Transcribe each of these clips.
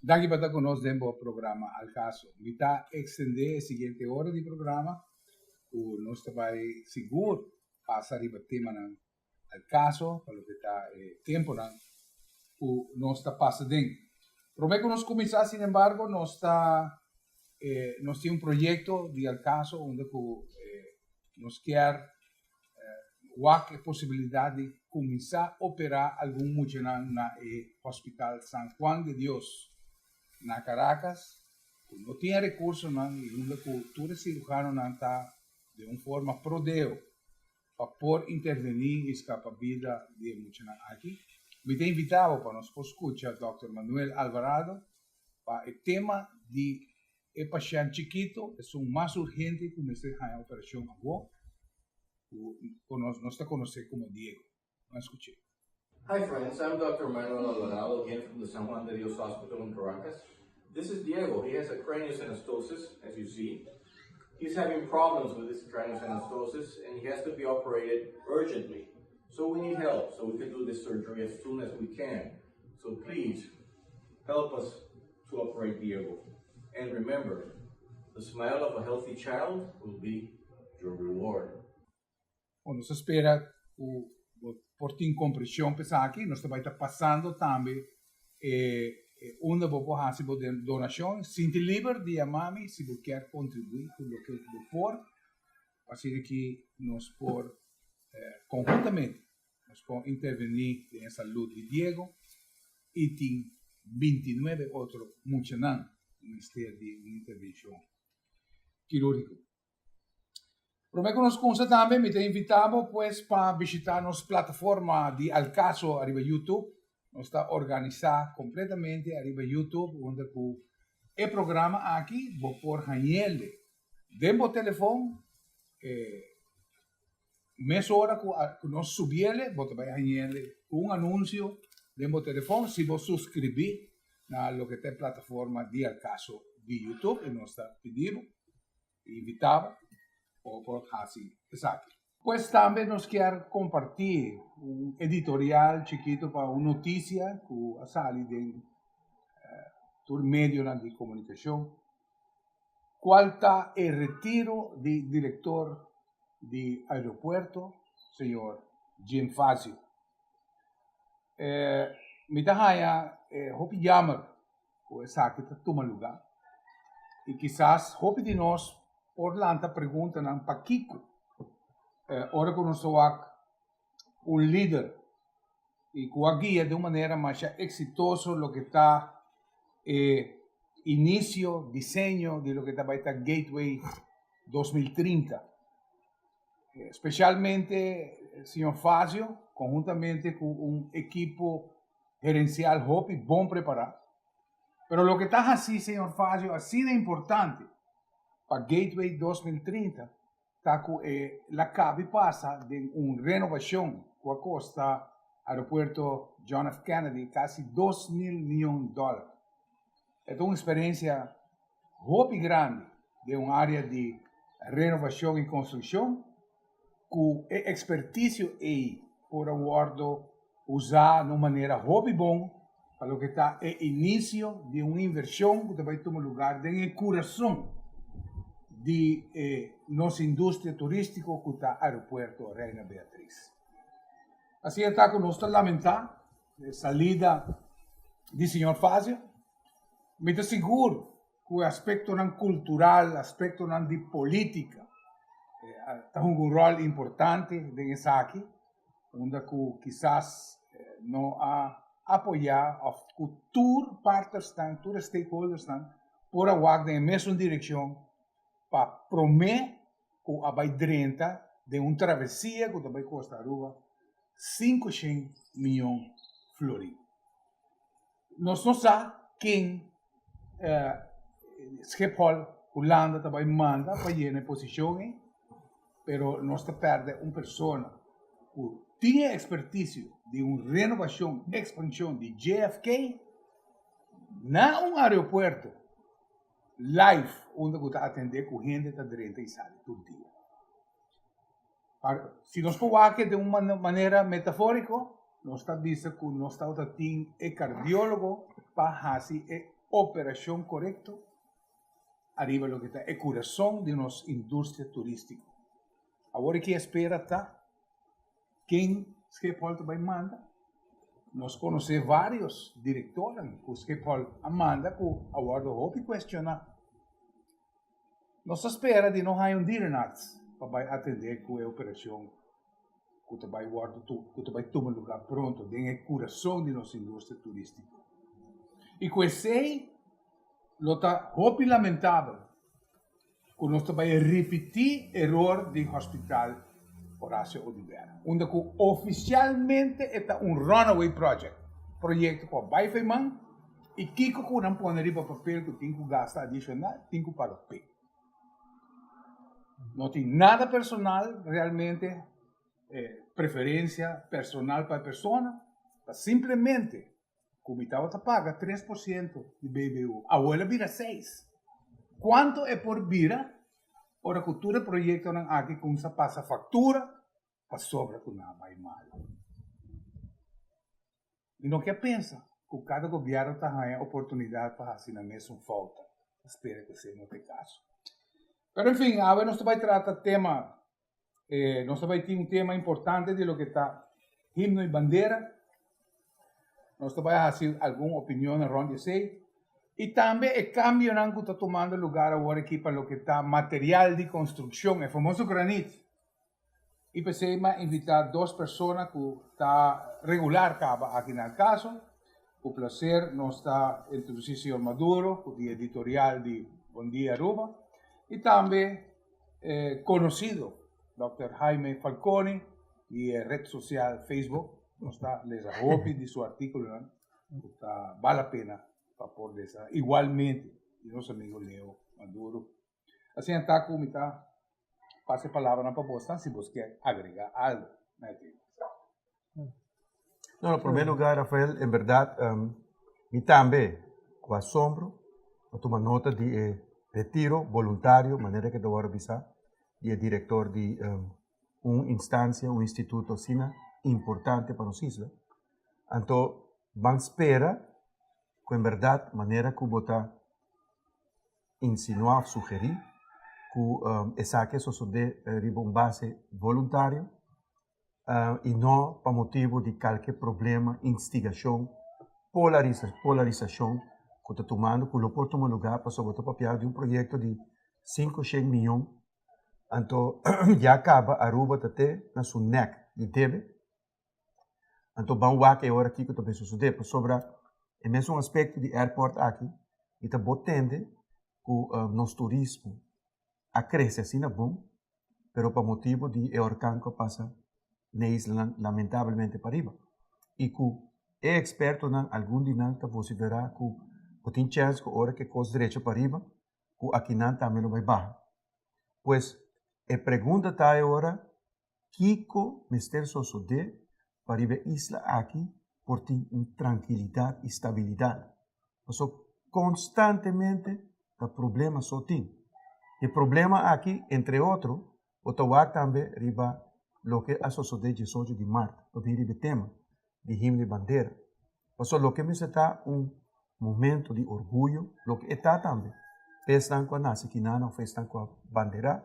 Daqui para conosco dentro do programa al caso. Vita extender a seguinte hora de programa, o nós vai seguro passar o tema al caso, para o que está tempo o nós está passando dentro. Prometo que nós começar, sin embargo, nós temos projeto de al caso onde nós quer a possibilidade de começar a operar algum muito na Hospital San Juan de Dios na Caracas. Não tinha recursos, onde a cultura cirurgiana está de uma forma prodeu para por intervenir e escapar a vida de muitos aqui. Me tem invitado para nós escutar o Dr. Manuel Alvarado para o tema de paciente chiquito, é mais urgente que comece a operação agora. Nos está conocido como Diego. Vamos escuchar. Hi friends, I'm Dr. Manuel Alvarado, again from the San Juan de Dios Hospital in Caracas. This is Diego. He has a craniosynostosis, as you see. He's having problems with his craniosynostosis and he has to be operated urgently. So we need help so we can do this surgery as soon as we can. So please, help us to operate Diego. And remember, the smile of a healthy child will be your reward. Nos espera por ter compreensão pensar aqui, nós também está passando também onde vou fazer donação, sinta livre de amar-me se você quer contribuir com o que eu for, assim que nós por conjuntamente nós podemos intervenir na saúde de Diego e tem 29 outros muitos no Ministério de Intervenção Quirúrgica. Prometo que nos consta também, me tem invitado pues, para visitar nossa plataforma de Al Caso arriba YouTube. Nós está organizado completamente arriba YouTube, onde o programa aqui vou por Daniele. Dentro do telefone, meia hora que nós subimos, vou também Daniele com anúncio dentro do telefone. Se você subscrever na lo que tem plataforma de Al Caso de YouTube, e nós está pedindo, invitado. Por assim, exato. Pues também nos quer compartir editorial chiquito para uma notícia que sale de todo meio de comunicação. Qual está o retiro do diretor de aeroporto, senhor Jim Fazio. Me está hopi jammer, que essa que toma lugar. E quizás hopi de nós Orlando pergunta para Kiko, ora que nós somos líder e que a guia de uma maneira mais exitosa o que está início, desenho de lo que está vai estar Gateway 2030. Especialmente o senhor Fazio, conjuntamente com equipo gerencial Hopi, bom preparado. Pero lo que está assim, senhor Fazio, assim de importante, para Gateway 2030, está que la CABI passa de uma renovação que custa aeroporto John F. Kennedy quase $2 milhões. É uma experiência muito grande de uma área de renovação e construção, com expertise e por aguardo usar de uma maneira muito bom para o que está o início de uma inversão que vai tomar lugar no coração de nossa indústria turística que está no aeroporto Reina Beatriz. Assim está que nós estamos lamentando a saída do senhor Fazio. Me estou seguro que o aspecto cultural, o aspecto de política, tem um rol importante nessa aqui, onde quizás não há apoiar o tour partners, tour stakeholders, por aguardar na mesma direção para prometer que vai drenta de uma travessia que vai custar $500 milhões floridos. Nós não sabemos quem Schiphol, Holanda, também manda para ir na posição, mas nós perdemos uma pessoa que tinha expertise de uma renovação, expansão de JFK na um aeroporto live, onde você atender com gente que está e sai todo dia. Se nós podemos de uma maneira metafórica, nós está dizendo que nós estamos tendo um cardiólogo para fazer operación correcta, arriba lo que está el corazón de nuestra industria turística. Ahora que espera está, quien Schiphol também manda, nós conhecemos vários diretores que o Schiphol manda que agora vou questionar. Nós espera de não haver direnats para atender com a operação que vai tomar lugar pronto, dentro do coração de nossa indústria turística. E com esse, lo está muito lamentável que nós vai repetir erro do hospital Horácio Oliveira, onde oficialmente é runaway projeto para Baifeman, e Kiko que não põe para papel que tem que gastar adicional, tem que para o P. Não tem nada personal, realmente, preferência personal para a pessoa, simplesmente, como estava paga 3% de BBU, a abuela vira 6%. Quanto é por vira? Ora, cultura projeto não aqui com essa passa factura para sobra com nada mais mal. E não quer pensar que cada governo está ganhando oportunidade para fazer a mesma falta. Espero que seja no caso. Mas, enfim, agora nós vamos tratar tema, nós vamos ter tema importante de lo que está himno e bandeira. Nós vamos fazer alguma opinião around isso. E também o cambio que está tomando lugar agora aqui para o que está material de construção, o famoso granito. E pensei a invitar 2 pessoas que estão regular aqui no caso. O prazer nos está introduzir o Sr. Maduro, o editorial de Bom Dia Aruba. E também conhecido, Dr. Jaime Falcone, e a rede social Facebook. Nos está les arrope de seu artículo, vale a pena. Por dessa, igualmente, de nosso amigo Leo Maduro. Assim, está como está, passe a palavra para você, se você quer agregar algo. No, en primer lugar, Rafael, en verdad, y también, con asombro, tomar nota de retiro voluntario, manera que te voy a revisar, y el director de una instancia, un instituto SINA, importante para las islas. Entonces, van a esperar que en verdad, manera que vota insinuar, sugerir, que esa que sucede un base voluntario y no por motivo de cualquier problema, instigación, polarización que está tomando, que lo puede tomar lugar para sobre papel de un proyecto de 5 millones. Entonces, ya acaba Aruba tate na su neck de debe. Entonces, vamos a ver ahora aquí que también sucede, pero sobre el mismo aspecto del aeropuerto aquí, y está botende que nuestro turismo crece así na bom, pero por motivo de huracán que pasa na isla lamentablemente para arriba. Y que é experto en algún dinanta você verá que tem chance que hora que coisa derecho para arriba, que aqui não também lo vai baixar. Pues, a pergunta está agora, Kiko mister sucede para ir a isla aqui por ter tranquilidade e estabilidade. Então, constantemente, o problema só tem. O problema aqui, entre outros, o Tawak também riba o que a sociedade 18 de março, o que tema de himno e bandeira. Então, o que me está momento de orgulho, o que está também. Festan com a nasi kinana, festan com a bandeira.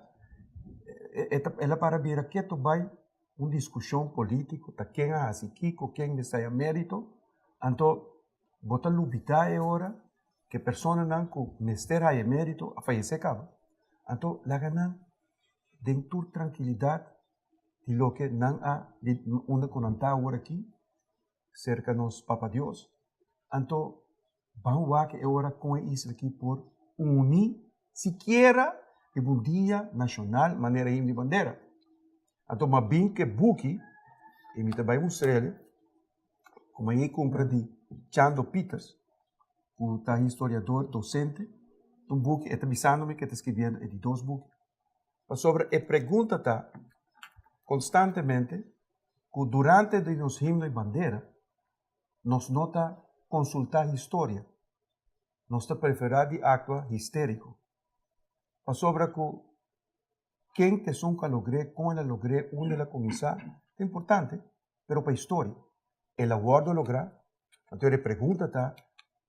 Ela para ver que tu vai uma discussão política, tá quem é assim, quem me sai a mérito, então bota lubitar agora que pessoa não que mester a mérito a falecer acaba. Então lá ganham dentro tranquilidade de lo que não há de uma conanta agora aqui cerca nos Papa Deus. Então vamos lá que agora com isso aqui por unir sequer de um dia nacional maneira himno de bandeira. Então, mas bem que buki, e me também mostrei, como aí compra de Chando Peters, o tá historiador, docente, um book, está avisando-me que está escrevendo de 2 books. Mas sobre a pergunta está constantemente que durante os himnos de bandeira, nós nota consultar a história, nós está preferir de acto histérico. Mas sobre quem que son que logré, como ela logré, onde ela começar, é importante, mas para a história, ela guarda lograr, então a pergunta está,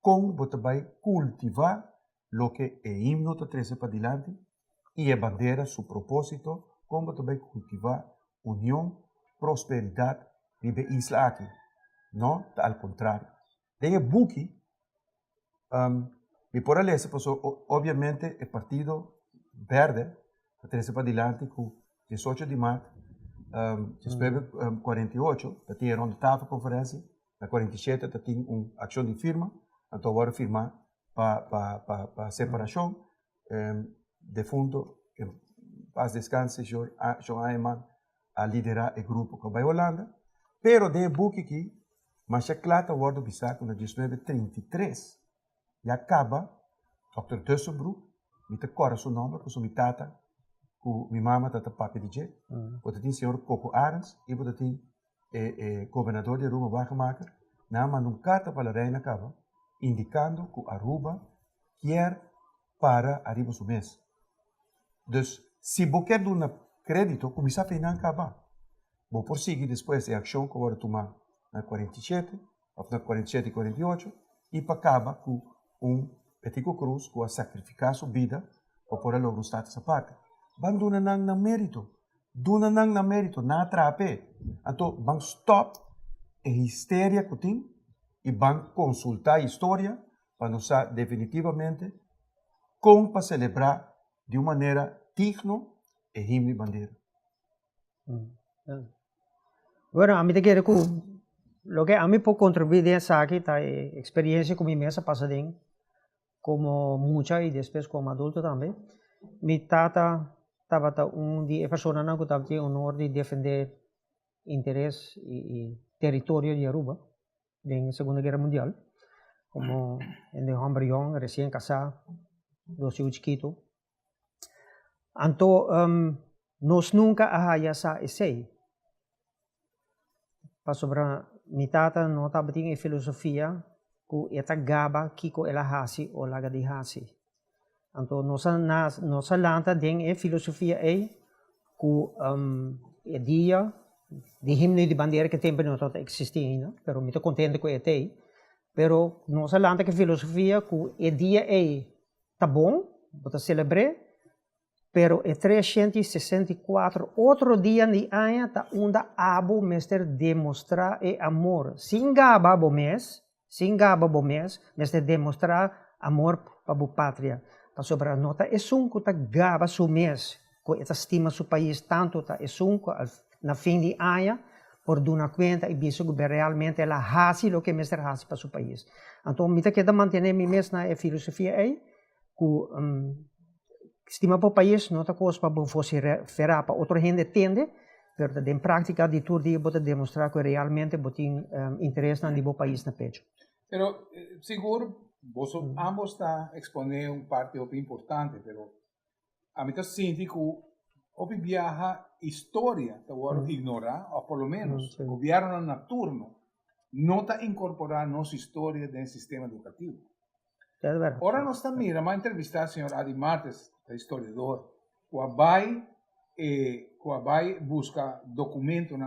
como você vai cultivar lo que é himno te trece para adelante e a bandeira, su propósito, como você vai cultivar união, prosperidade e a isla aqui. Não, ao contrário. Tem buki, me por ler, pues, obviamente, o Partido Verde, te trece para adelante com 18 de março, después 48, que tinha onde estava a conferência, na 47, que tinha uma ação de firma, então agora firmar para separação, defunto, que paz descanse, John Ayman, a liderar o grupo que vai a Holanda, pero de book aqui, mas é claro, o World Bisaco, na 1933, e acaba, Dr. Tussenbroek, me te corre seu nome, com sua tata, com minha mama, tata papi de Jet, você tem o senhor Coco Arens, e você tem governador de Aruba, Wagemaker, na mandou carta para a reina acaba, indicando que Aruba quer para arriba do mês. Dus, se você quer dar um crédito, começa a finar acabar. Vou prosseguir depois a ação que eu vou tomar na 47, ou na 47 e 48, e para acabar com Petico Cruz, que vai sacrificar sua vida para pôr logo no estado essa parte. Vão donar na mérito. Donar na mérito, na atrape. Então, vão stop a histeria que tem e vão consultar a história para nos definitivamente como para celebrar de uma maneira digna e himno e bandeira. Bueno, a mí te quiero que lo que a mí puedo contribuir en esa aquí, la experiencia con mi mesa pasada, como mucha y después como adulto también. Mi tata estaba un día persona que estaba en honor de defender interés y territorio de Aruba en la Segunda Guerra Mundial, como en el embrión recién casado, dos hijos chiquitos. Entonces, nos nunca haya ese. Para mi tata no estaba en filosofía que esta gaba kiko ela hasi o laga di hasi. Entonces, nos lanta en filosofía que el día de himno y de bandera que siempre no existía, pero me estoy contento con este. Pero nos lanta que filosofía que el día está bom, para celebrar. Pero en 364, otro día de año, está onda abo mester demostrar el amor. Sin gaba bomés, mester demostrar amor para la patria. Para sobre a nota, es un que gaba su mes, que estima su país tanto, es un que na fin de año, por dar cuenta y visto que realmente la hace lo que mester hace para su país. Entonces, me queda mantener mi mes na filosofía que estima para o país, não está coisa para você referir para outra gente entende, mas em prática de todo dia pode demonstrar que realmente você tem interesse no país na pecho. Pero seguro, vos ambos está exponer parte importante, pero a mí te siento que o viaja historia, te voy a ignorar, o por lo menos el gobierno nocturno no está incorporar nuestra historia del sistema educativo. Ahora nos está mira, vamos a entrevistar al señor Adi Martes, el historiador, que busca documentos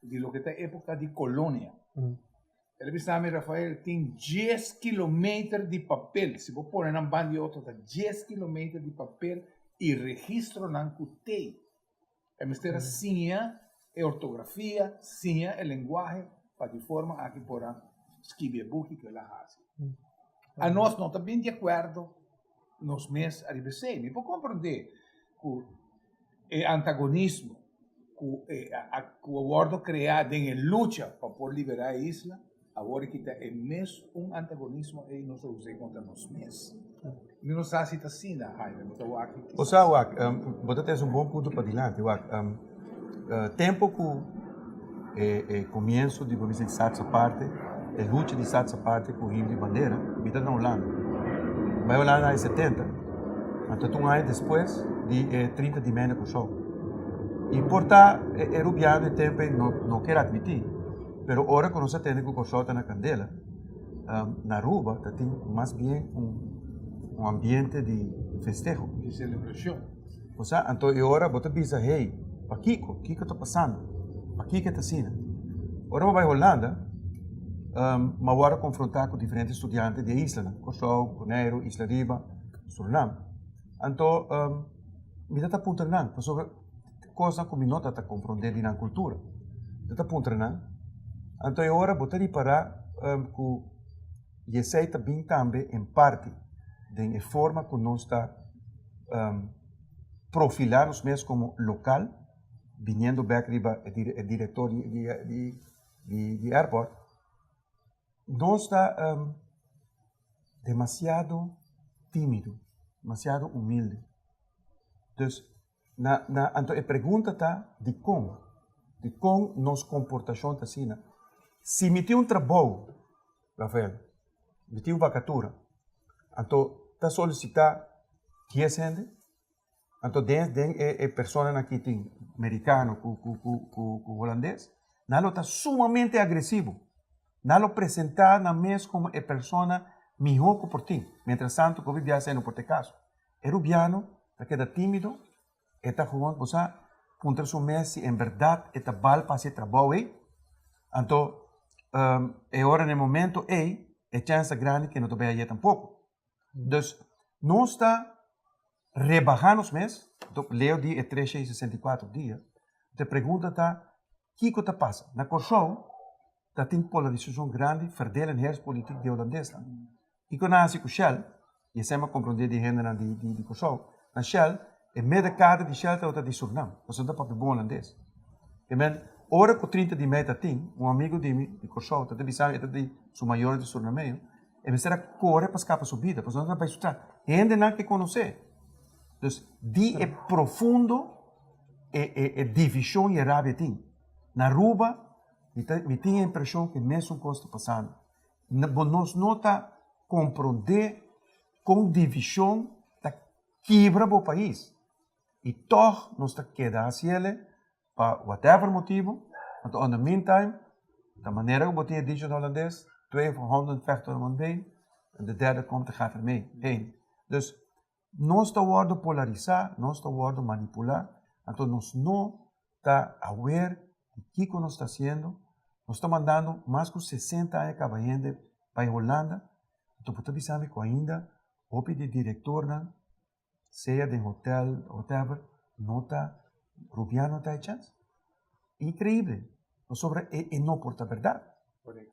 de lo que está época de colonia. Ele está me Rafael, tem 10 kilómetros de papel. Se você pôr na banda de outro, 10 kilómetros de papel e registro na cutei. É mistério sim a ortografia, sim a linguagem, para de forma a que possa escrever book que ela faz. A nós não estamos bem de acordo nos meses a RBC. Me pode compreender que o antagonismo que o World criado em luta para poder liberar a isla, agora que está é mesmo antagonismo e nós usamos contra nós mesmos. Não nos hace assim, Jaime. O sea, você tem bom ponto para adiante. Tempo que começo de você de essa parte, a luta de essa parte com o himno de bandeira, vida na Holanda. Vai Holanda em 70, então um ano depois de 30 de meia com o show. E por estar erubiado em tempo, não quero admitir. Pero ahora que nós temos que cortar na candela, na Aruba tem mais bem ambiente de festejo. De celebração. O sea, então agora você pensa, hey, o que está passando? O que está sendo? Agora vai a Holanda, mas agora confrontar com diferentes estudantes de isla, né? Curaçao, Bonaire, Isla Riba, Suriname. Então, me dá ponto não, sobre coisa que me nota tá compreender na cultura. Dá ponto não. Então, agora botar para que e sei também também em parte de forma que nós está profilar os mesmos como local, viniendo back riba el director de airport, no está demasiado tímido, demasiado humilde. Entonces, entonces la pregunta está de cómo nos comportación está así. Si metí un trabajo, Rafael, metí una vacatura, entonces está solicitar 10 gente, entonces den personas aquí, americano, holandés, nada está sumamente agresivo. Nada presentar na mes como persona mejor que por ti. Mientras tanto, como vive haciendo por te caso. El rubiano queda tímido, está jugando, o sea, contra su mes, si en verdad está mal para hacer trabajo, entonces, ahora en el momento, es chance grande que no te vea allí tampoco. Entonces, no está rebajando los meses, leo de 364 días, te pregunta, ¿qué te pasa? Na Curaçao, tem polarização grande, verdelen herfstpolitiek de holandês. E quando nós com Shell, e sempre compreender de gênero de Curaçao, na Shell, é meia cada de Shell está de Suriname, você não pode bom holandês. E bem, hora com 30 de meta tem, amigo de Curaçao, está de sabe, está de sua maior de Suriname, e será corre para escapar subida, porque não vai estudar. Ainda não que conhecer. Então, é profundo a divisão e a rabia tem. Na Aruba, me tinha a impressão que mesmo coisa passando. Nós não está compreender com divisão da quebra do país. E toch nós está quedando assim para whatever motivo. Então, in the meantime, da maneira que eu dito no holandês, 200 vechten om been, en de derde komt te gaat ermee heen. Dus, nós está worden polarizar, nós está worden manipular, então nós não está aware de que nós está haciendo. Nós estamos mandando mais de 60 anos caminhando para a Holanda. Então, você sabe que ainda o de diretor, seja de hotel, whatever, não está, Rubiano está a chance. Incrível. Sobre não porta verdade.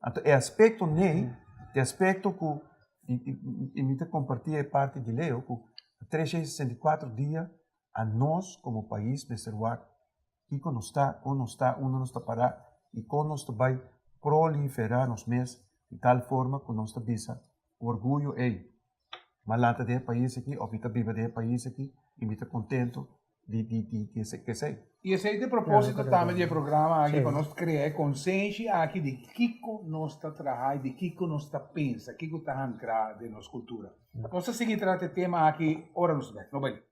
Então, é aspecto nem, é aspecto que me compartilha parte de Leo, que 364 dias a nós como país de Serwak, que quando está, onde está parar, e como nós vai proliferar nos meses de tal forma que nós visa orgulho malanta de país aqui, ou vita viva de país aqui, e me contento de que sei. E esse é de propósito também do programa aqui para nós criar consciência aqui de Kiko nós está trabalhando, de Kiko nós está pensa, Kiko está ancrado de nossa cultura. Nós seguimos tratando tema aqui, ora nos vemos, não vai?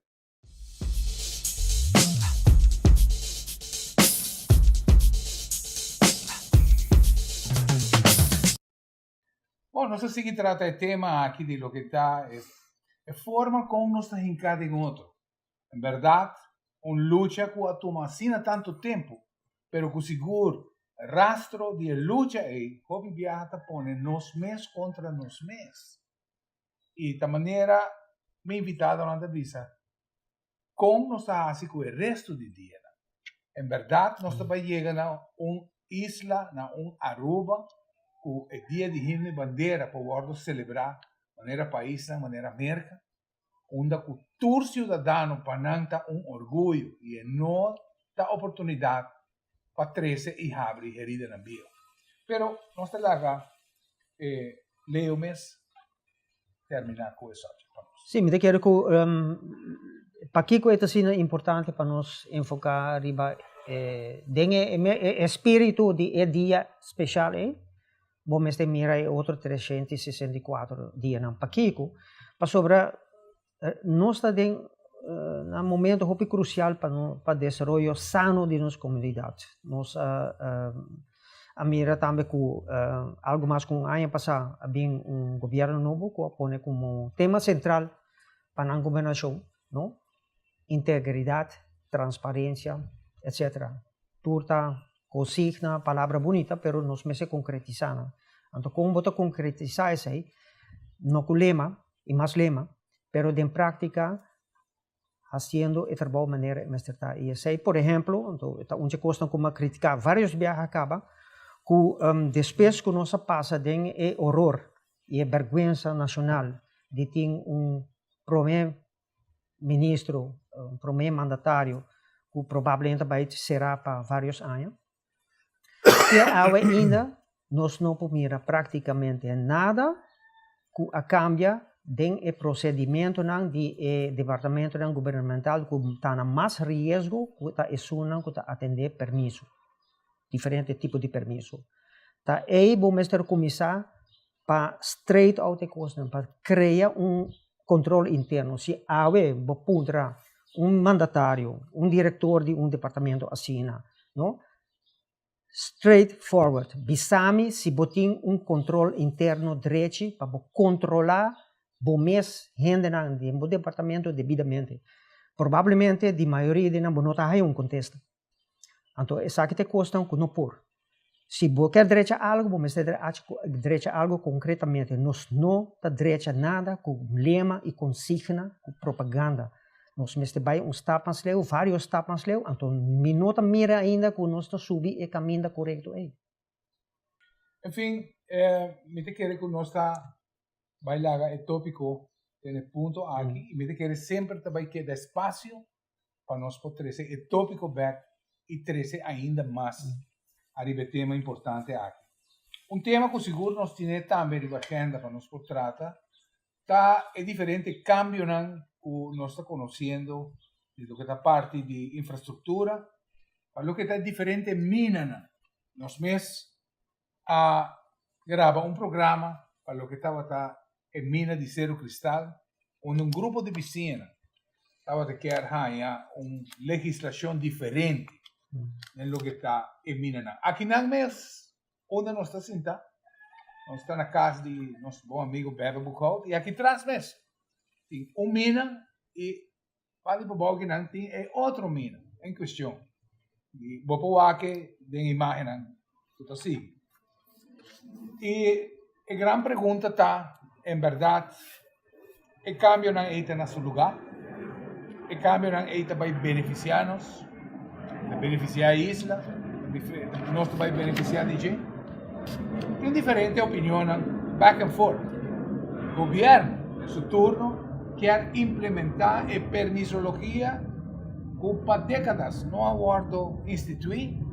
Bom, nós seguimos tratando tema aqui de lo que está é forma como nós está hincado em outro. Em verdade, uma luta que toma assim tanto tempo, pero que seguro rastro de luta é como viaja põe nos mês contra nos mês. E da maneira me invitado a andar visa, como nós está assim com o resto do dia. Em verdade, nós vai chegar a uma isla, a Aruba, com o dia de himno e bandeira para o celebrar de maneira país, de maneira América, onde a cultura cidadana pananta orgulho e não dá oportunidade para 13 e abrir herida na bio. Pero nós temos Leo mes terminar com isso. Sim, me quero que para que é assim importante para nós enfocar riba espírito de dia especial bom mês de mira outro 364 dias não para sobre nós está um momento muito crucial para o desenvolvimento sano de nossa comunidade. Nós a mira também com algo mais com ano passado havia governo novo que põe como tema central para a governação, não? Integridade, transparência, etc. Turta consigna palavra bonita, pero nós me se concretizando. Então, como bota concretizar isso aí, não com lema, e mais lema, pero de prática, haciendo el trabajo de manera mestrada. Y así, por ejemplo, então, onde costam como criticar vários viajes acaba, que después que nos passa den o horror e a vergüenza nacional de ter primeiro ministro, primeiro mandatário, que provavelmente vai será para vários anos, e ainda nós não podemos praticamente nada que cambia den o procedimento do departamento governamental que está mais risco que está essunan que está atender permisso, diferente tipo de permisso. Tá aí vamos ter começar para straight out the costa, para criar controle interno. Se há pondrá mandatário, diretor de departamento assina, não? Straightforward. Bisami se botin controle interno direito para controlar o mês rende no departamento devidamente. Provavelmente, a maioria de nós não tem contexto. Então, essa que te custa que não por. Se você quer direito a algo, você quer direito a algo concretamente. Nós não temos direito a nada com lema e consigna, com propaganda. Nós temos tapas leu, vários tapas leu, então minuta mira ainda que nós estamos subir e caminho correto aí. Enfim, me te quero que nós está bailar o tópico no ponto aqui, e me te quero sempre também que dá espaço para nós poder trazer o tópico back e trazer ainda mais arriba tema importante aqui. Tema que seguro nós temos também na agenda para nós poder tratar, é diferente cambio que nós estamos conhecendo de lo que está parte de infraestrutura, para lo que está diferente mina. Nós mesmos grava programa para lo que estava em mina de Cerro Cristal, onde grupo de vecinos estava a querer uma legislação diferente en lo que está en mina. Aquí en mes, onde nós está sentado, nós está na casa de nosso bom amigo Bebe Buchholz, e aqui atrás mesmo tem mina e para o bom que não tem outra mina em questão. E vou pôr aqui de imagem tudo assim. E a grande pergunta está, em verdade, o cambio não está no seu lugar, o cambio não está para beneficiar-nos, beneficiar a isla, nós vai beneficiar de gente. Tem diferente opinião, back and forth. O governo, em seu turno, quer implementar a permissologia que para décadas não ha sido instituída,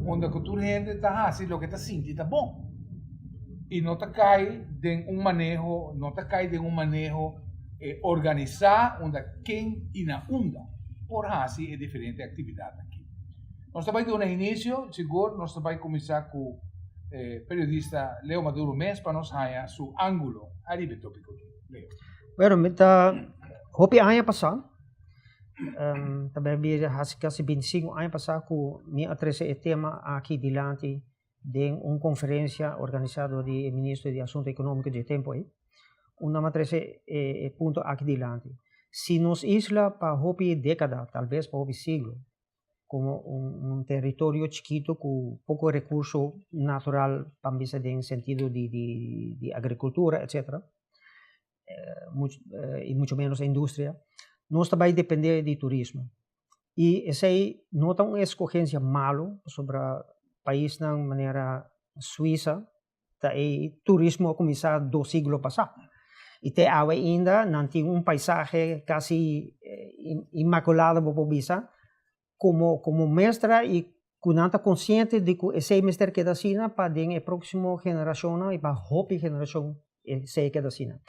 onde a cultura gente está fazendo o que está sentindo, está bom. E não está cai de manejo, não está cai de manejo organizado, onde quem inunda por fazer diferente atividade aqui. Nós também do início, seguro, nós também começar com o periodista Leo Maduro Mes para nós ganhar seu ângulo arriba tópico. Leo. Bueno, hopi ano passado, também vi quase 25 anos passado que me atrese o tema aqui diante de uma conferência organizada do Ministro de Assuntos Econômicos de tempo aí, onde me atrese ponto aqui diante. Se nos isla para hopi década, talvez para hopi siglo, como território chiquito com pouco recurso natural para mim em sentido de agricultura, etc. E muito menos a indústria, nós também dependemos de turismo. E essa aí não é uma escolha malo sobre o país de maneira suíça, o turismo começou do século passado. E tem ainda não tem paisagem quase imaculado para vista, como mestra e que não está consciente de que esse mestre que da China para a próxima geração e para a própria geração esse que da China.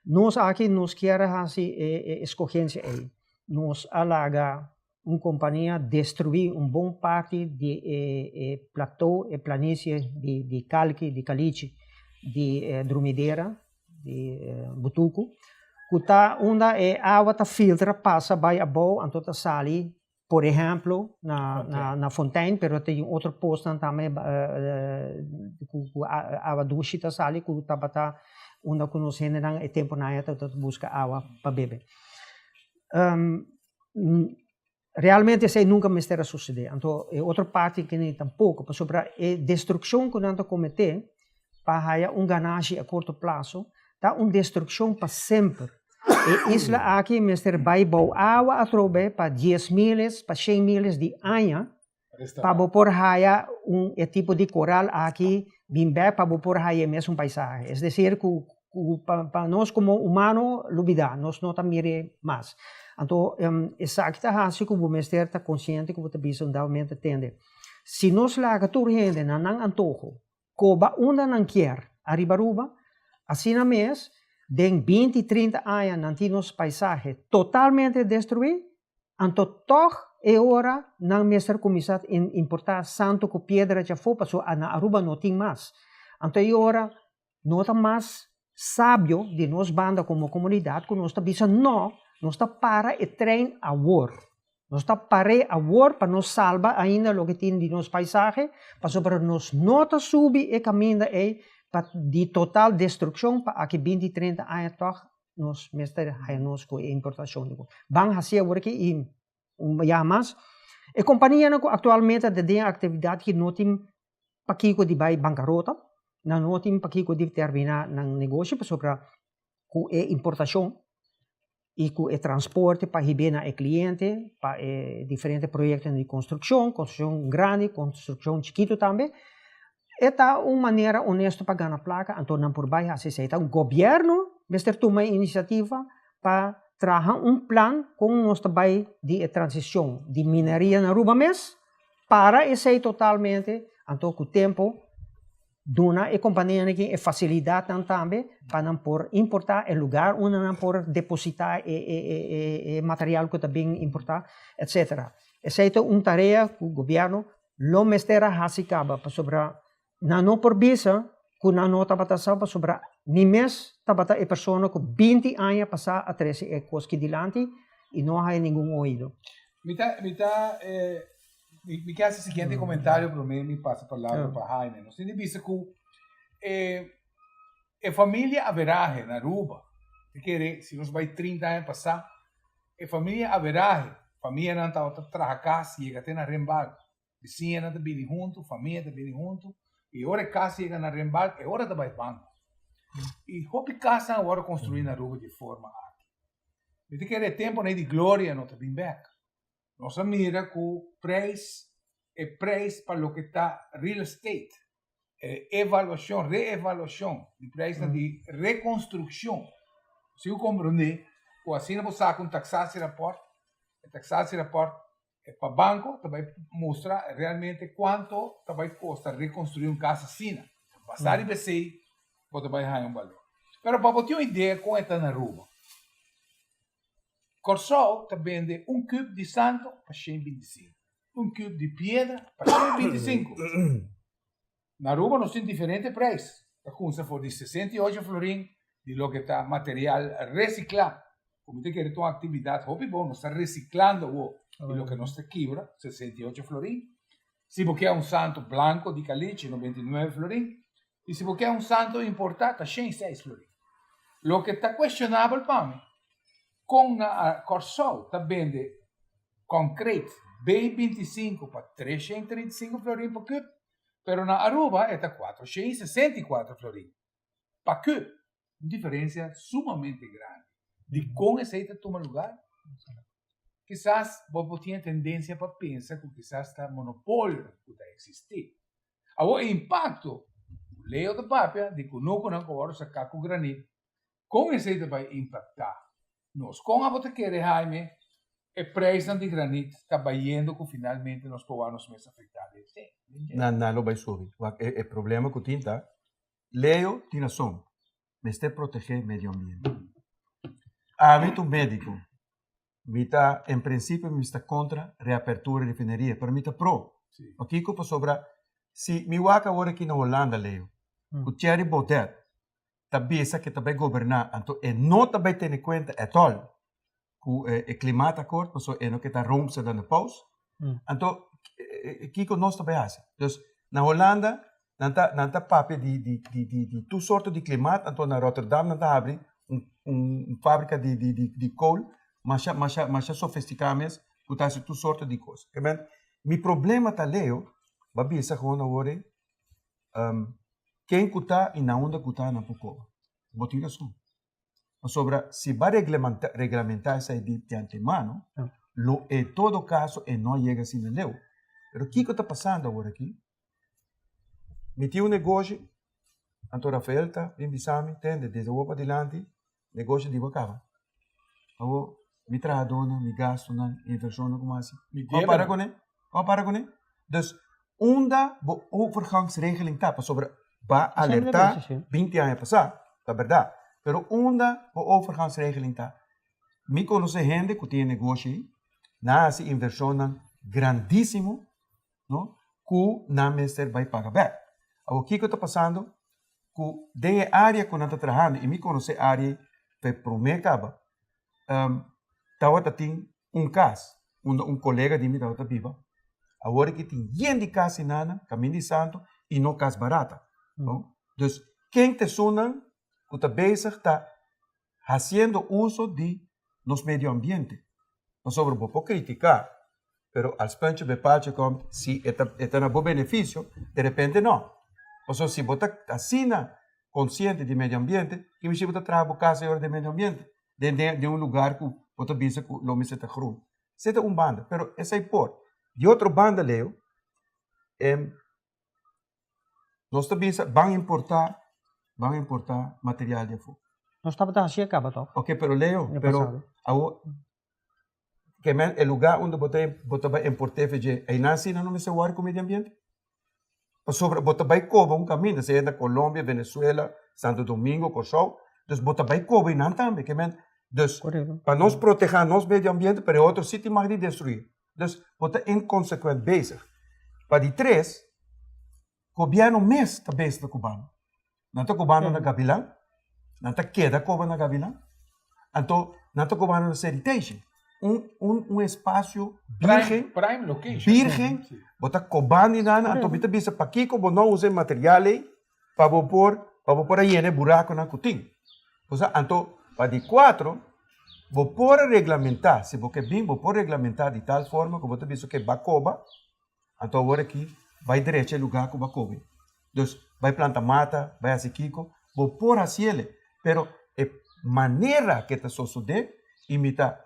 Nós aqui nos queremos fazer escolhência aí. Nós alaga uma companhia destruir bom parte de platô e planície de calque, de caliche, de dromedeira, de butuco, que está onde a água está filtra passa vai a boa, então está sali. Por exemplo, na Fontaine, pero tem outro posto também, a água dúchita sali, que está onde nós generamos o tempo na época de buscar água para beber. Realmente isso nunca me terá suceder. Então, outra parte que nem tampouco, sobre a destruição que nós cometemos, para ganagem a curto prazo, tá destruição para sempre. E isla aqui, Mr. Baibau, água a trobe para 10 milhas, para 100 milhas de anha, para por haya tipo de coral aqui, bimbe, para por haya mesmo paisaje. Es decir, para nós como humano, lubida, nós não mire mais. Então, exacta assim como o Mr. está consciente que você bisa realmente entender. Se nós laga tur gente na nang antojo, koba una nang quer, arriba, assim na mês, den 20, 30 anos nantinos paisaje totalmente destruído, então toch é hora não mestre começar a importar santo com pedra já foi, porque na Aruba não tem mais. Então é hora não está mais sábio de nós banda como comunidade, que nós está bisa nós está para e trein a war. Nós está para a war para nos salvar ainda o que tem de nos paisaje, para nós não está subir e caminhar de total destruição para aqui 20, 30 anos toch nos mestre nos com importação. Bang hasia work e yamas. E companhia atualmente tem atividade que não tem paquico de bai bancarrota, não tem paquico de terminar ng negócio para com importação e com transporte para ribena e cliente para diferentes projetos de construção grande, construção chiquito também. Esta uma maneira honesta para ganhar placa, então não por baixo assim se o governo mestre toma iniciativa para trazer plano com nosso trabalho de transição de mineria na Aruba mês para esse totalmente, então com o tempo dona e companhia que é facilidade também para não por importar o lugar onde não por depositar material que também importar, etc. Essa é uma tarefa que o governo lo mestera hasicaba para sobre não por visa que não estava passando sobre ni mês estava a pessoa com 20 anos passar a 13 coisas que dilante e não há nenhum ouvido. Me quer esse seguinte comentário para mim, me passa a palavra para Jaime. Nós temos visto que a família average na Aruba, se nós vai 30 anos passar, a família average, família não está trabalhando casa, chega até na Rembal, vizinha não está bem junto, família está bem junto, e hora casa chega na Rembal, é hora de vai banco. E houve casa agora construir na Aruba de forma aqui. Me quer tempo de glória não está bem back. Nós mira que o preço para o que está real estate, reavaliação de preço de reconstrução. Se eu compreender, que assim não saca um taxação rapport, para o banco vai mostrar realmente quanto vai custar reconstruir uma casa assim. Passar e ver pode vai ganhar valor. Mas para você ter uma ideia como está na Aruba, Corsol te vende cubo de santo para 125. Cubo de pedra para 125. Na Aruba nós temos diferentes preços. A coisa for de 68 florim, de lo que está material reciclado. Como te quer uma atividade, bom, nós está reciclando o que nós te quebra, 68 florim. Se você é santo branco de caliche, 99 florim. E se você é santo importado, 106 florim. Lo que está questionável para mim, com a Corsol, está vende concreto B25 para 335 florim por cubo, mas na Aruba está 464 florim para cubo. Uma diferença sumamente grande. De como esse toma lugar, quizás você tenha tendência para pensar que quizás está monopólio que está existindo. O impacto, leio de papel, de que não agora sacar com granito, como esse vai impactar? Nós, com a botequeira Jaime, o preço de granito está vendo que finalmente nós podemos mais afetados. Não vai subir. O problema que tinta, Leo tem razão, mas tem proteger o meio ambiente. Há um médico, em princípio, está contra a reapertura de refineria, mas está pro. Aqui que sobre, se me waka agora aqui na Holanda, Leo, o Thierry Baudet, tabisa que também governar, então não também tem em conta all que o clima acordo, porque é no que está rompe dando pausa. Então aqui que nós também fazemos. Então na Holanda não tá papel de tu sorte de clima, então na Rotterdam não tá abre fábrica de coal, mas sofisticadas, que tá tu sorte de coisa. Meu problema tá Leo, babisa com agora quem cuta e na onda cuta na pouco. Botinha razão. Sobre se vai regulamentar essa de antemano, em todo caso, não chega assim na lei. Mas o que está passando agora aqui? Meti um negócio, Anto Rafael está, bem bisami, tende, desde o para adiante, negócio de bacaba. Agora, me traz a dona, me gasto na inversão, como assim. Qual para com ele? Qual para com ele? Dus, onda, bo overgangsregeling tapa, sobre, va alertar, 20 anos passar, é verdade. Pero onda, bo overgangsregeling tapa. Me conhece gente que tem negócio aí, na essa inversão grandíssimo, no? Que na mester vai pagar back. O que está passando? Que de área que nós estamos trabalhando, e me conhece a área, foi para mim acaba, estava tem caso, colega de mim estava viva, agora que tem gente de casa em Nana, caminho de santo, e não casa barata. Então, quem te sona, que está bezig, está fazendo uso de nos meio ambiente. Não sobre vou criticar, pero al punto de parte como se é um bom benefício, de repente não. Ou seja, se você assina consciente de meio ambiente, que você vai trabalhar casa de meio ambiente, de lugar que você pensa que não me está grun. Isso é banda, pero essa é por. De outra banda, Leo, nós também vamos importar material de fogo. Nós estamos a chegar, toch? Ok, pero Leo, que o lugar onde você vai importar, aí nasce não me se guarda com o meio ambiente? Sobre, você vai cobrar caminho, seja na Colômbia, Venezuela, Santo Domingo, Corsol, então você vai cobrar e não também, que para nós proteger nosso meio ambiente, para outro sítio mais de destruir. Então, você é inconsequente bezig. Para de três, o governo mesmo está bezig na cubano. Não está cubano na Gavilã, não está queda cobra na Gavilã, então não está cubano na Seritation. Espaço virgem, prime location. Virgem, bota cobani nana, então bita bisa paquico, bo não use material para pôr aí né buraco na cutim. Então, para de quatro, vou pôr regulamentar, se você bem, vou pôr regulamentar de tal forma que você bisa que bacoba, então agora aqui vai direto ao lugar que bacoba. Então, vai plantar mata, vai assim kiko, vou pôr assim ele, pero é maneira que está suceder, imita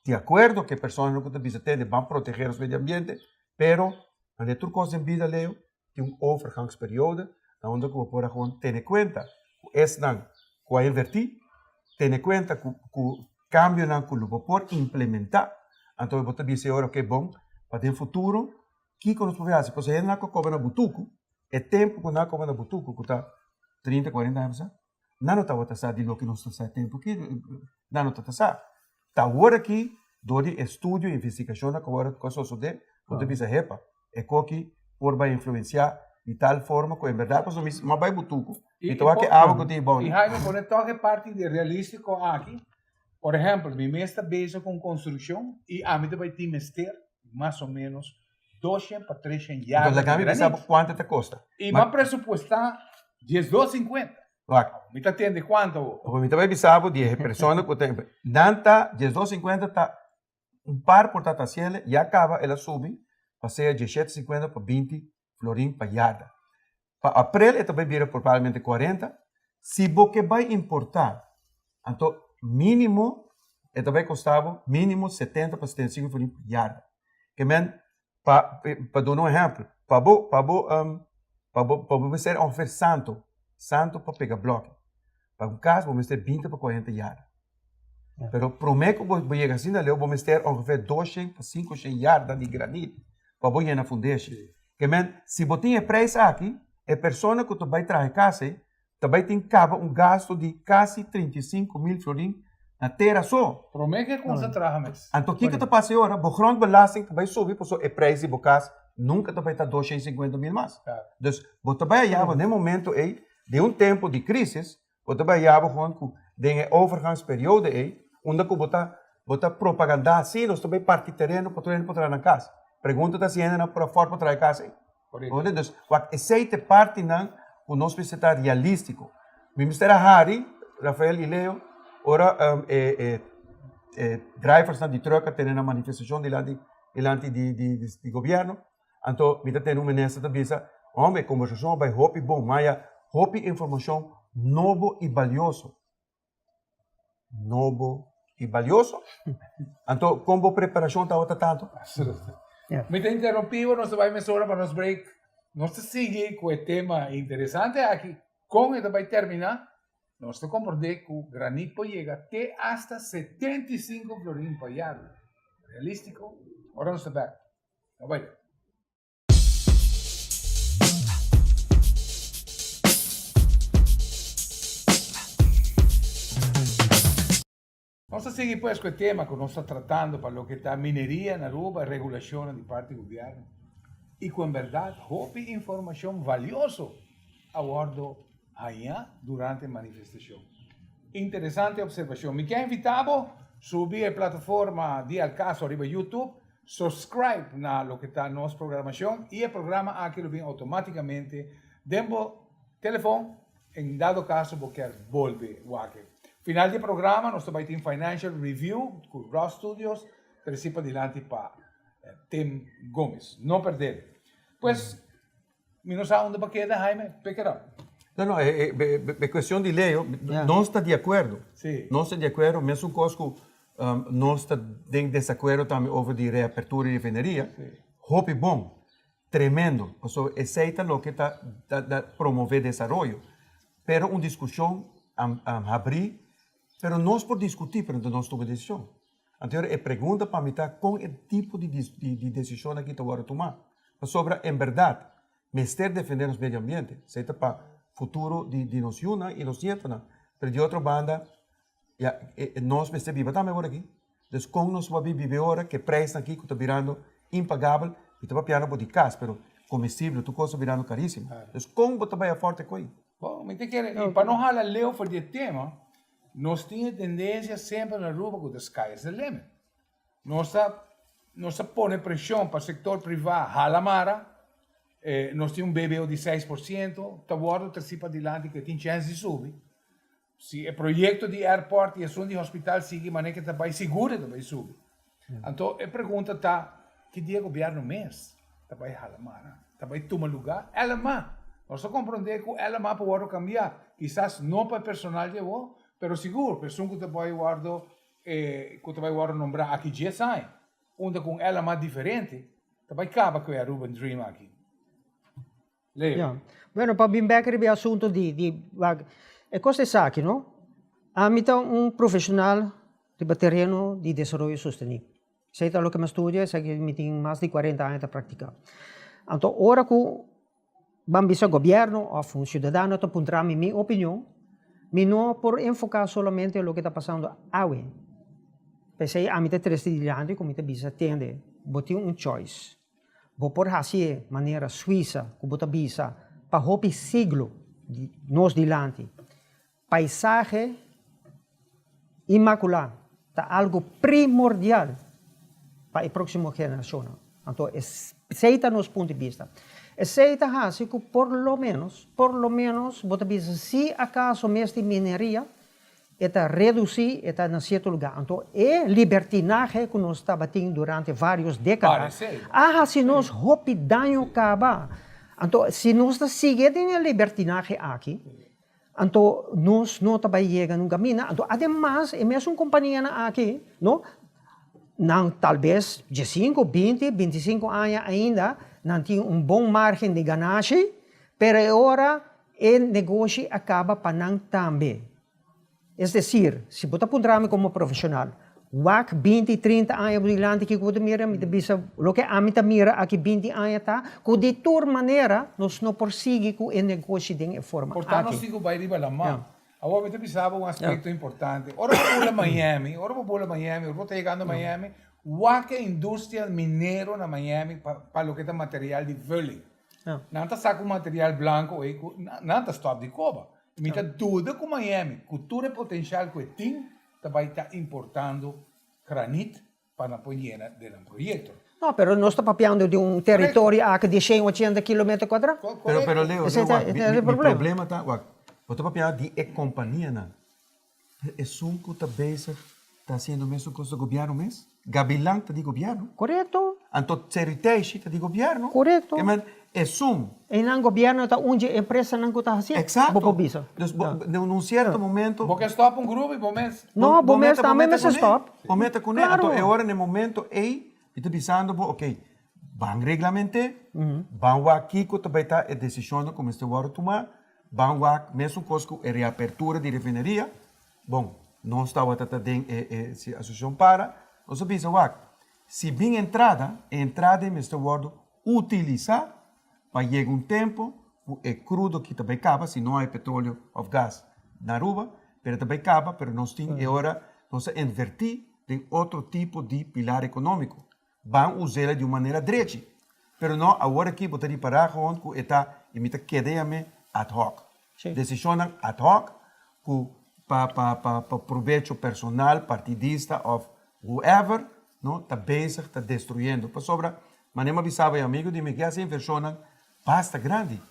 de acordo que pessoas não têm vão proteger o meio ambiente, pero a de tudo coisa em vida Leo tem overgangsperíodo, onde que vou gewoon ter em conta que não que vai invertir, ter em conta que o cambio não que vou por implementar, então vou te dizer agora que é bom para o futuro que nós podemos fazer, porque se não cobra na butuco, é tempo que não cobra na butuco que está 30, 40 anos, não está a de lo que nós está tempo que não está tá agora aqui, do estudo e investigação agora com o SODE, quando bisa repa, é que por vai influenciar de tal forma que em verdade posso mas vai butuco. Então aqui algo que tem bom. E Jaime, quando toca parte de realístico aqui, por exemplo, mi mestre bezig com construção e a mim vai ter mestre mais ou menos 200 para 300 Então, a gente sabe quanto te custa. E mas presupuestar 10,250. Me está entendendo quanto? Porque me está avisando de pessoas que tem danta 10,250 tá par por tata cielo e acaba ela sube passeia 17,50 para 20 florim para yarda. Para abril ela vai vir provavelmente 40. Se você vai importar, então mínimo ela vai custar mínimo 70 para 75 florim para yarda. Que men para dar um exemplo, para você oferecer santo para pegar bloco. Para um caso, vamos ter 20 para 40 yardas. Pero prometo que vou chegar assim, vamos ter ungefähr 200 para 500 yardas de granito para você na fundação. Que se você tem preço aqui, a pessoa que vai trazer casa, também tem gasto de quase 35 mil florim na terra só. Prometo que concentra mais. Então, o que está passando agora? O grondbelasting vai subir, porque o preço de casa nunca vai estar 250 mil mais. Então, você vai olhar no momento aí, de tempo de crise, você vai olhar com de overgangsperíodo aí, onde você propaganda assim, nós também parte terreno para trazer na casa. Pergunta se ainda para fora para trazer casa aí. Então, essa parte não, o nosso precisa realístico. O Ministério Harry, Rafael e Leo, ora drivers de troca têm uma manifestação diante de governo, então me tem um ministro da visa, homem, conversação vai roupa bom, mas Hopi informação novo e valioso. Novo e valioso. Então, como preparação está outra tanto? Yeah. Me interrompimos, nós vamos agora para nos break. Nós seguimos com o tema interessante aqui. Com ele vai terminar. Nós compreendemos que o granizo chega até hasta 75 florins por ano. Realístico? Agora nós vamos. Não vai. Vamos a seguir pues con el tema que nos está tratando para lo que está minería en Aruba, regulaciones de parte del gobierno. Y con verdad, hopi información valioso a bordo allá durante la manifestación. Interesante observación. Me queda invitado a subir a la plataforma de Alcaso arriba YouTube, subscribe a lo que está en nuestra programación y el programa aquí lo viene automáticamente. Demo teléfono, en dado caso, porque vuelve a final del programa, nós também tem Financial Review com Raw Studios, participa adelante para Tim Gomes. Não perder. Pues, me não sabe onde vai quedar, Jaime, pick it up. Não, é questão de lei. Nós estamos de acordo. Sim. Nós estamos de acordo, mesmo que nós estamos em desacordo também over de reapertura de refineria. Hope bom, tremendo. Então, aceita o que está promover desenvolvimento. Pero uma discussão abrir. Pero nós por discutir, pero nós tomamos decisão. Então, a pergunta para mim está com o tipo de decisão que está agora tomar. Sobre, em verdade, mestre defender o meio ambiente, seja para o futuro de nós e nós nietos. Mas de outra banda, nós mestre vivemos também agora aqui. Então, como nós vamos viver agora, que preço aqui que está virando impagável, e está piano por de casa, pero comestível, tu coisa virando caríssimo. Então, como você vai forte com isso? Bom, me tem que para não falar leu for de tema, nós temos tendência sempre na Aruba que the sky is the limit. Nós põe pressão para o setor privado, halamara, nós temos um BBO de 6%, está agora participa adelante que tem chance de subir. Se o projeto de airport e a de hospital sigue maneira que também seguro também subir. Então, a pergunta está, que dia o governo mês também halamara, também toma lugar, ela nós compreendemos que ela pode cambiar, quizás não para o personal de voo, pero seguro, pessoa que vai guardar nombrar aqui já sai, onde com ela mais diferente, vai acabar com a Aruba Dream aqui. Leo. Yeah. Bueno, para vir back ao assunto é coisa aqui, não? A mim tá profissional de terreno de desenvolvimento sustentável. Sei tá o que me estudia, sei que me tem mais de 40 anos de praticar. Então, ora que vamos ao governo ou um cidadão, para apontar minha opinião, mas não por enfocar solamente no que está passando agora. Pensei, a mim tem 3 dias, como eu bisa atende, vou ter choice. Vou por fazer de maneira suíça, como eu bisa, para o siglo nós dilante. Paisagem imaculado, está algo primordial para a próxima geração. Então, aceita nos pontos de vista. Aceita assim que por lo menos, você bisa, se acaso mesmo mineria, está reduzir, está em certo lugar. Então, é libertinagem que nós estamos tendo durante várias décadas. Se nós hopi danho acaba. Então, se nós seguimos a libertinagem aqui, então nós não estamos chegando no caminho. Então, además, é mesmo companhia aqui, não? Não, talvez de 5, 20, 25 anos ainda, não tem bom margem de ganagem, mas agora o negócio acaba para não também. É decir, se você apontar-me como profissional, 20, 30 anos adiante que você mira, o que a mim mira aqui 20 anos, que de toda maneira, nós não prosseguimos com o negócio de forma. Portanto, nós temos que ir a mão. Agora, eu pensava aspecto importante. Ora, vou para Miami, ora vou chegando a Miami, a indústria mineira na Miami para o que é material de drilling. Não está só com material branco, não está stop de coba. Mita tudo com Miami, cultura potencial que tem, também está importando granito para apoiar do projeto. Não, mas nós estamos falando de território aqui de 180 km quadrados. Pero Leo, o problema está, você está falando de companhia, não? É que talvez está sendo a mesma coisa do governo mesmo? Gavilão está de governo? Correto. Anto ceriteishi di governo. Corretto. Que man é sum. E ang gobyerno ta unji empresa nang kuta hasi. Exato. Bopo bisa. Dus num certo momento. Porque stop um grupo e bom mês. No, bomers também mas stop. Momento com Claro. Então é hora no momento ei, e tu pensando, ok, bang reglamente, bang wa aqui que tu vai estar a decisão como este hora tomar, bang wa mesmo cosco a reapertura de refineria. Bom, não estava tata den se associação para, nós pensa wa, se bem entrada em este hora utilizar para chegar tempo é crudo que também acaba, se não há petróleo ou gás na Aruba, pero também acaba, pero nós temos é hora nós invertir em outro tipo de pilar econômico. Vão usá-la de uma maneira direita. Pero não, agora aqui, botar de parar com está imita quedeame ad hoc. Sim. Decisões ad hoc, para proveito personal, partidista, ou whoever, não, está bezig, está destruindo. Para sobra, mas nem me avisava, amigo, de me que essa inversão basta grande.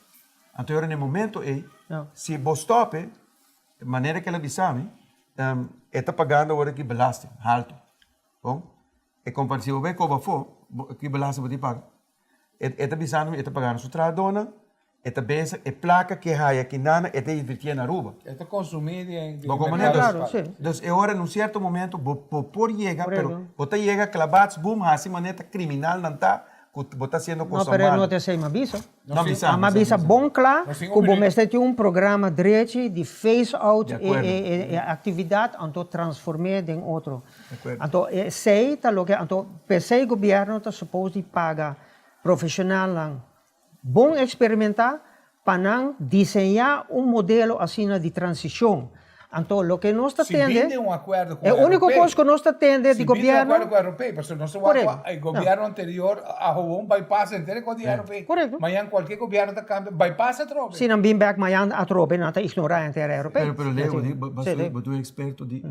Então, agora, no momento, se você tope, de maneira que ela avisava, está pagando agora aqui belasting, alto. Bom? E compartilho bem como for, que belasting você paga. Está avisando, está pagando sua tradona, está bezig, e placa que há aqui nana, está invertindo na Aruba. Esto consumir de Bom, como Claro, sim. Então, é hora, num certo momento, por chegar, Correto. pero você chega, clavados, boom, assim, maneira criminal, não está, você está sendo No, coisa pero mal. no te sei mabisa. Não avisa. A mabisa bom claro, Mas sim, que o obrigado. bomeste tinha programa direito de phase out De acordo. e atividade, então transformar em outro. De acordo. Então, sei, tá lo que, então, pensei o governo está suposto de pagar profissional lang, bom experimentar, para desenhar modelo assim de transição. Então, o que nós está Se tendo vende um acordo com é a o único europeia. coisa que nós está tendo de Se vende um governo. acordo com a europeia, porque não se Correto. o governo anterior arrumou um bypass inteiro com a europeia. Correto. Amanhã qualquer governo está cambiando, bypass a tropa. Se não bem back, mas a tropa não está ignorando a inteira europeia. Pero Leo, Sim, sim. você é experto de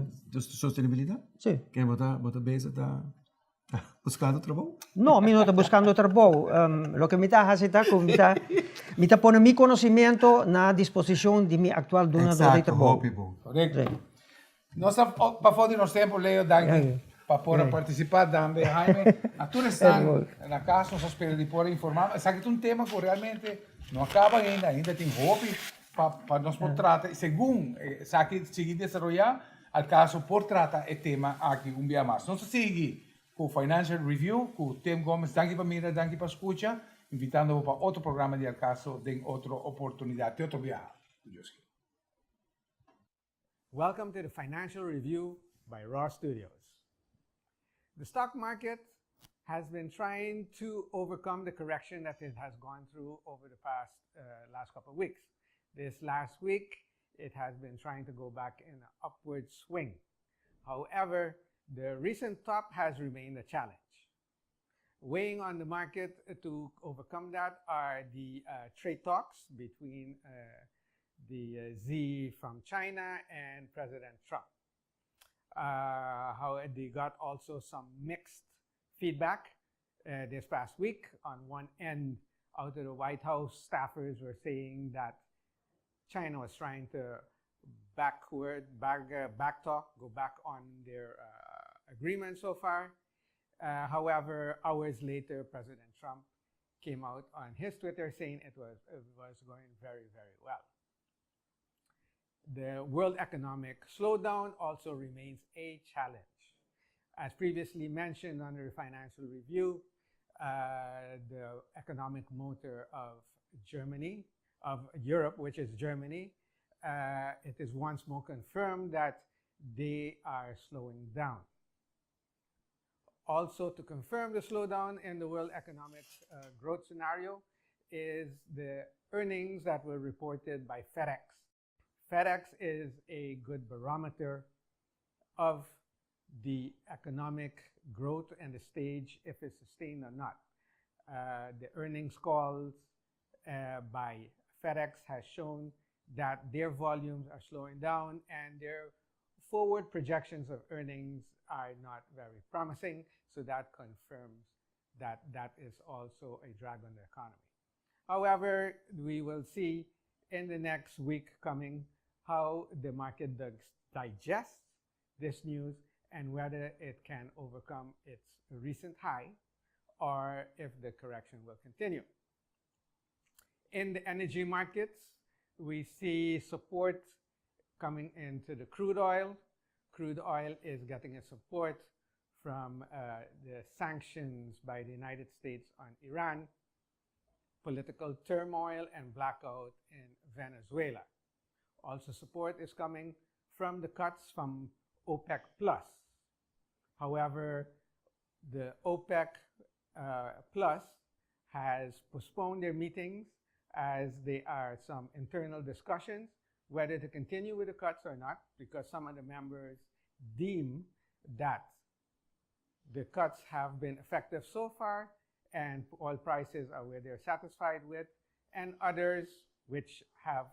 sustentabilidade? Sim. Quem você beza está buscando trabalho? No, mi no está buscando trabajo. Lo que me está haciendo es me está poniendo mi conocimiento a disposición de mi actual donador de Exato, trabajo. hope bom. Correto. Sí. Nós para fora de nosso tempo, Leo, danke para poder participar também, Jaime. A tu estão na casa, nós esperamos de poder informar. Sabe que é um tema que realmente não acaba ainda tem hope para nós por tratar. Segundo, sabe que seguir desenvolver, al caso por tratar o tema aqui dia mais. Nós seguimos com o Financial Review, com o Tim Gomes, danke para mira, danke para escucha, invitando para outro programa de al caso, de outra oportunidade, outro viaje. Welcome to the Financial Review by Raw Studios. The stock market has been trying to overcome the correction that it has gone through over the past last couple of weeks. This last week, it has been trying to go back in an upward swing. However, the recent top has remained a challenge. Weighing on the market to overcome that are the trade talks between the Z from China and President Trump. How they got also some mixed feedback this past week. On one end, out of the White House, staffers were saying that China was trying to backtalk, go back on their agreement so far. However, hours later, President Trump came out on his Twitter saying it was going very, very well. The world economic slowdown also remains a challenge. As previously mentioned under the Financial Review, the economic motor of Germany, of Europe, which is Germany, it is once more confirmed that they are slowing down. Also, to confirm the slowdown in the world economic growth scenario is the earnings that were reported by FedEx. FedEx is a good barometer of the economic growth and the stage if it's sustained or not. The earnings calls by FedEx has shown that their volumes are slowing down and their forward projections of earnings are not very promising. So that confirms that that is also a drag on the economy. However, we will see in the next week coming how the market digests this news and whether it can overcome its recent high or if the correction will continue. In the energy markets, we see support coming into the crude oil. Crude oil is getting a support from the sanctions by the United States on Iran, political turmoil and blackout in Venezuela. Also, support is coming from the cuts from OPEC Plus. However, the OPEC Plus has postponed their meetings as there are some internal discussions whether to continue with the cuts or not, because some of the members deem that the cuts have been effective so far and oil prices are where they're satisfied with, and others which have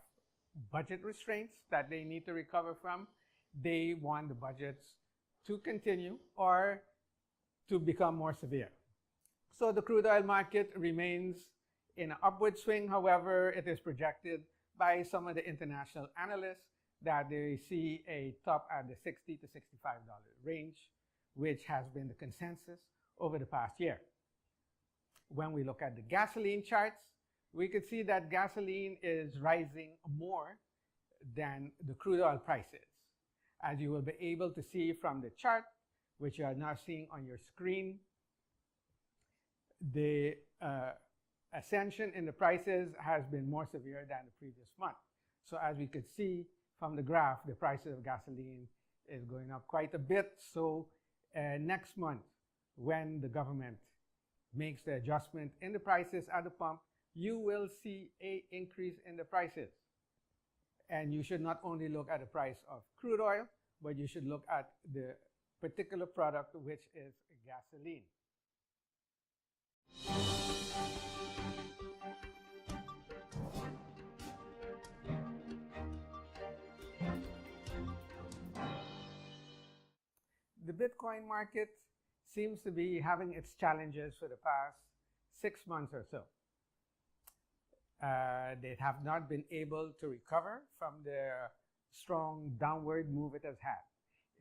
budget restraints that they need to recover from, they want the budgets to continue or to become more severe. So the crude oil market remains in an upward swing. However, it is projected by some of the international analysts that they see a top at the $60 to $65 range, which has been the consensus over the past year. When we look at the gasoline charts, we could see that gasoline is rising more than the crude oil prices. As you will be able to see from the chart, which you are now seeing on your screen, the ascension in the prices has been more severe than the previous month. So as we could see from the graph, the prices of gasoline is going up quite a bit. So next month, when the government makes the adjustment in the prices at the pump, you will see an increase in the prices. And you should not only look at the price of crude oil, but you should look at the particular product, which is gasoline. The Bitcoin market seems to be having its challenges for the past 6 months or so. They have not been able to recover from the strong downward move it has had.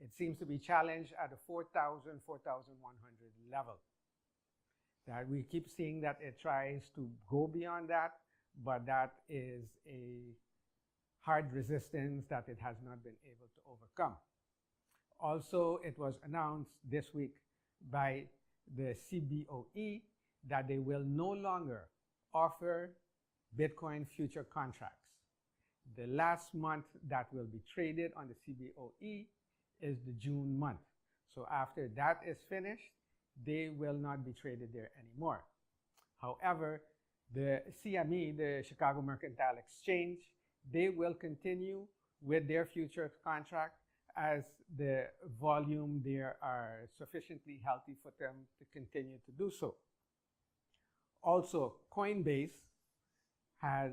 It seems to be challenged at the 4,000, 4,100 level. That we keep seeing that it tries to go beyond that, but that is a hard resistance that it has not been able to overcome. Also, it was announced this week by the CBOE that they will no longer offer Bitcoin future contracts. The last month that will be traded on the CBOE is the June month. So after that is finished, they will not be traded there anymore. However, the CME, the Chicago Mercantile Exchange, they will continue with their future contract as the volume there are sufficiently healthy for them to continue to do so. Also, Coinbase has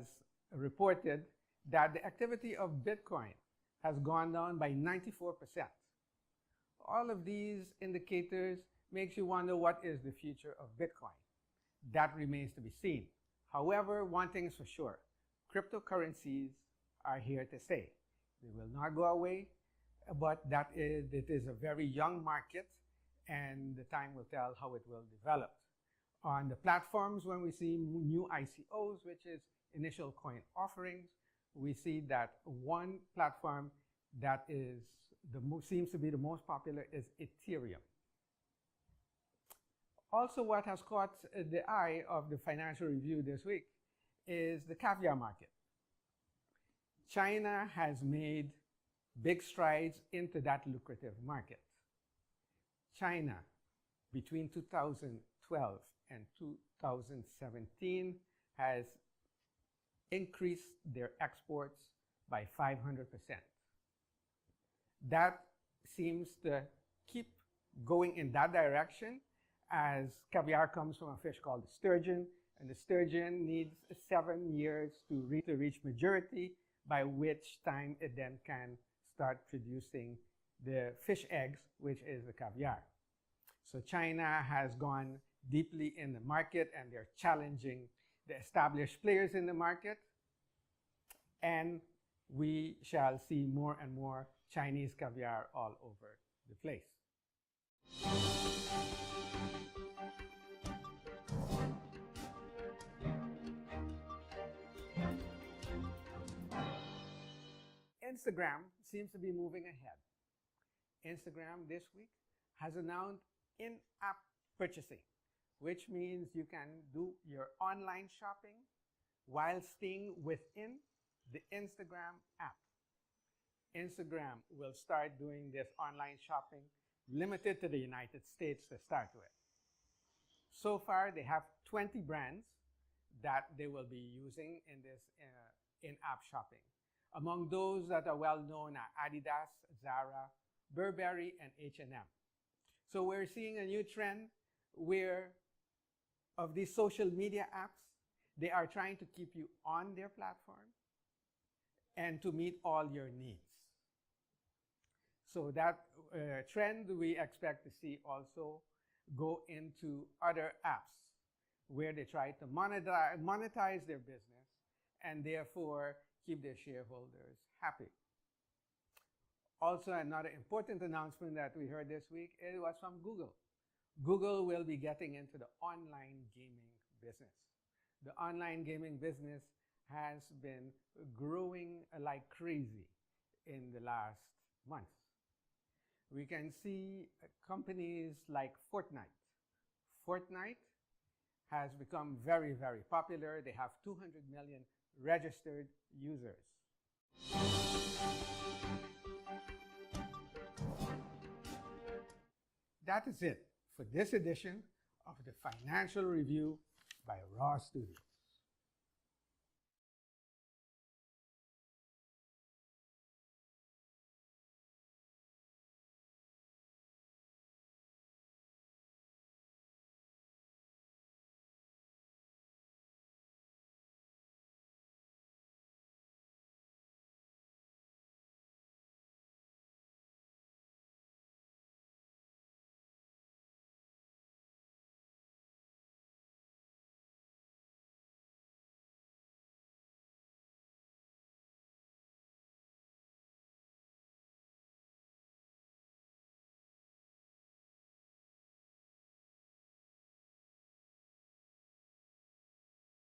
reported that the activity of Bitcoin has gone down by 94%. All of these indicators makes you wonder what is the future of Bitcoin. That remains to be seen. However, one thing is for sure, cryptocurrencies are here to stay. They will not go away, but it is a very young market, and the time will tell how it will develop. On the platforms, when we see new ICOs, which is initial coin offerings, we see that one platform that is seems to be the most popular is Ethereum. Also, what has caught the eye of the Financial Review this week is the caviar market. China has made big strides into that lucrative market. China, between 2012 and 2017, has increased their exports by 500%. That seems to keep going in that direction, as caviar comes from a fish called the sturgeon, and the sturgeon needs 7 years to reach maturity, by which time it then can start producing the fish eggs, which is the caviar. So China has gone deeply in the market, and they're challenging the established players in the market, and we shall see more and more Chinese caviar all over the place. Instagram seems to be moving ahead. Instagram this week has announced in-app purchasing, which means you can do your online shopping while staying within the Instagram app. Instagram will start doing this online shopping limited to the United States to start with. So far, they have 20 brands that they will be using in this in-app shopping. Among those that are well known are Adidas, Zara, Burberry, and H&M. So we're seeing a new trend where of these social media apps, they are trying to keep you on their platform and to meet all your needs. So that trend we expect to see also go into other apps where they try to monetize their business and therefore keep their shareholders happy. Also, another important announcement that we heard this week, it was from Google. Google will be getting into the online gaming business. The online gaming business has been growing like crazy in the last months. We can see companies like Fortnite. Fortnite has become very, very popular. They have 200 million registered users. That is it for this edition of the Financial Review by Raw Studio.